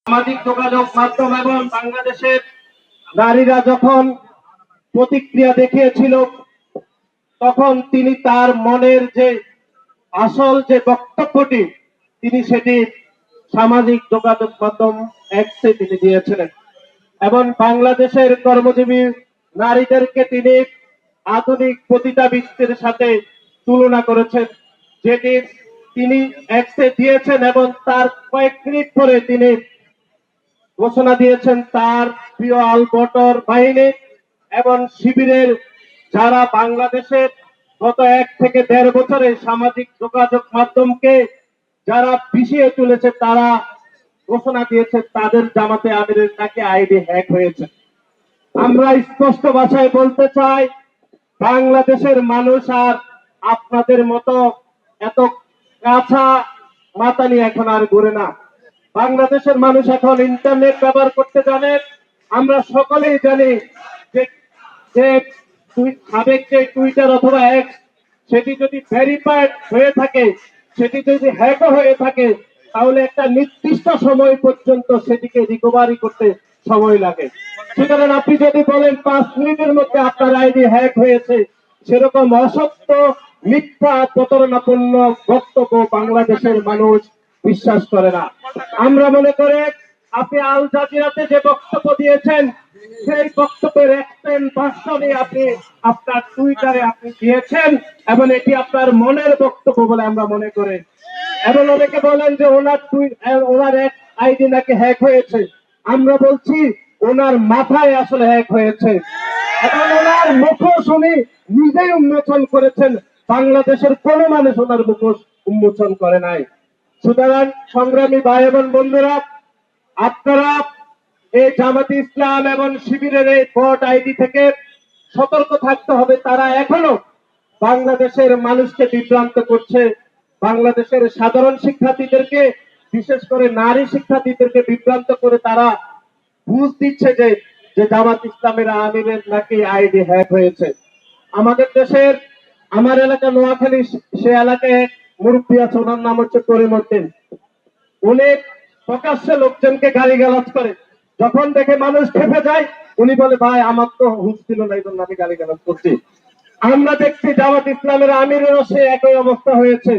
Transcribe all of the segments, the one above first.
সামাজিক যোগাযোগ মাধ্যম এবং বাংলাদেশের নারীরা যখন প্রতিক্রিয়া দেখিয়েছিল, তখন তিনি তার মনের যে আসল যে বক্তব্যটি তিনি সেটি সামাজিক যোগাযোগ মাধ্যম এক্সে তিনি দিয়েছিলেন এবং বাংলাদেশের কর্মজীবী নারীদেরকে তিনি আধুনিক পতিতাবৃত্তির সাথে তুলনা করেছেন, যেটি তিনি এক্সে দিয়েছেন এবং তার কয়েক মিনিট পরে তিনি ঘোষণা দিয়েছেন তার প্রিয় আলবটর বাহিনী এবং শিবিরের যারা বাংলাদেশের গত 1 থেকে 1.5 বছরে সামাজিক যোগাযোগ মাধ্যমকে যারা পিছিয়ে তুলেছে, তারা ঘোষণা দিয়েছে তাদের জামাতে আমিরের নাকি আইডি হ্যাক হয়েছে। আমরা স্পষ্ট ভাষায় বলতে চাই, বাংলাদেশের মানুষ আর আপনাদের মতো এত কাঁচা মাথা নিয়ে এখন আর ঘুরে না। বাংলাদেশের মানুষ এখন ইন্টারনেট ব্যবহার করতে জানে। আমরা সকলেই জানি যে সাবেক যে টুইটার অথবা এক্স, সেটি যদি ভেরিফাইড হয়ে থাকে, সেটি যদি হ্যাকও হয়ে থাকে, তাহলে একটা নির্দিষ্ট সময় পর্যন্ত সেটিকে রিকভারি করতে সময় লাগে। সুতরাং আপনি যদি বলেন 5 মিনিটের মধ্যে আপনার আইডি হ্যাক হয়েছে, সেরকম অসত্য মিথ্যা প্রতারণাপূর্ণ বক্তব্য বাংলাদেশের মানুষ বিশ্বাস করে না। আমরা মনে করে আপনি আল জাজিরাতে যে বক্তব্য দিয়েছেন, সেই বক্তব্যের এক্সটেন্ড ভার্সনই আপনি আপনার টুইটারে আপনি দিয়েছেন এবং এটি আপনার মনের বক্তব্য বলে আমরা মনে করি। এবং অনেকে বলেন যে ওনার এক আইডি নাকি হ্যাক হয়েছে। আমরা বলছি ওনার মাথায় আসলে হ্যাক হয়েছে এবং ওনার মুখোশ উনি নিজেই উন্মোচন করেছেন। বাংলাদেশের কোন মানুষ ওনার মুখোশ উন্মোচন করে নাই। সুতরাং সংগ্রামী ভাই এবং বন্ধুরা, আপনারা এই জামাতে ইসলাম এবং শিবিরের এই ভোট আইডি থেকে সতর্ক থাকতে হবে। তারা এখনো বাংলাদেশের মানুষকে বিভ্রান্ত করছে, বাংলাদেশের সাধারণ শিক্ষার্থীদেরকে, বিশেষ করে নারী শিক্ষার্থীদেরকে বিভ্রান্ত করে তারা বুঝ দিচ্ছে যে জামাত ইসলামের আমিরের নাকি আইডি হ্যাক হয়েছে। আমাদের দেশের আমার এলাকা নোয়াখালী, সে এলাকায় মুরব্বী আছে, ওনার নাম হচ্ছে করিম উদ্দিন। উনি প্রকাশ্যে লোকজনকে গালিগালাজ করে, যখন দেখে মানুষ খেপে যায় উনি বলে ভাই আমার তো হুঁশ ছিল না, এই জন্য আমি গালিগালাজ করছি। আমরা দেখছি জামাত ইসলামের আমিরেরও সে একই অবস্থা হয়েছে।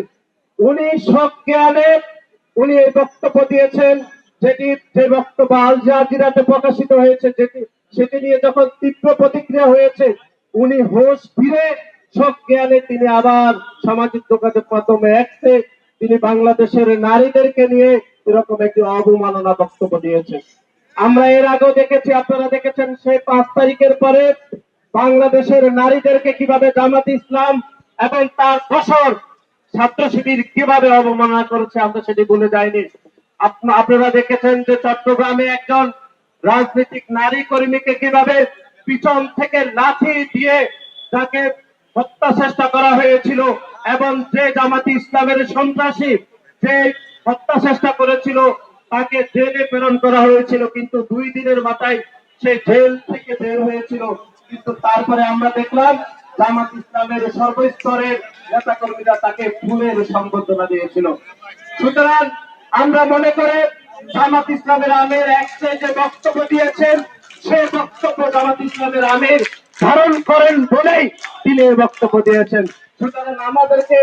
উনি সজ্ঞানে উনি এই বক্তব্য দিয়েছেন, যে বক্তব্য আল জাজিরাতে প্রকাশিত হয়েছে, সেটি নিয়ে যখন তীব্র প্রতিক্রিয়া হয়েছে, উনি হোশ ফিরে সজ্ঞানে তিনি আবার সামাজিক যোগাযোগ মাধ্যমে এক্সে তিনি বাংলাদেশের নারীদেরকে নিয়ে এরকম একটি অবমাননা বক্তব্য দিয়েছেন। আমরা এর আগেও দেখেছি, আপনারা দেখেছেন সেই 5 তারিখের পরে বাংলাদেশের নারীদেরকে কিভাবে জামাত ইসলাম এবং তার দোসর ছাত্র শিবির কিভাবে অবমাননা করেছে, আমরা সেটি বলে যাইনি। আপনারা দেখেছেন যে চট্টগ্রামে একজন রাজনৈতিক নারী কর্মীকে কিভাবে পিছন থেকে লাঠি দিয়ে তাকে হত্যা চেষ্টা করা হয়েছিল এবং যে জামাতি ইসলামের সন্ত্রাসী যে হত্যা চেষ্টা করেছিল তাকে জেলে প্রেরণ করা হয়েছিল, কিন্তু 2 দিনের মাথায় সে জেল থেকে বের হয়েছিল। কিন্তু তারপরে আমরা দেখলাম জামাত ইসলামের সর্বস্তরের নেতা কর্মীরা তাকে ফুলের সংবর্ধনা দিয়েছিল। সুতরাং আমরা মনে করে জামাত ইসলামের আমির এক্সে যে বক্তব্য দিয়েছেন, সেই বক্তব্য জামাত ইসলামের আমির ধারণ করেন বলেই তিনি এই বক্তব্য দিয়েছেন। সুতরাং আমাদেরকে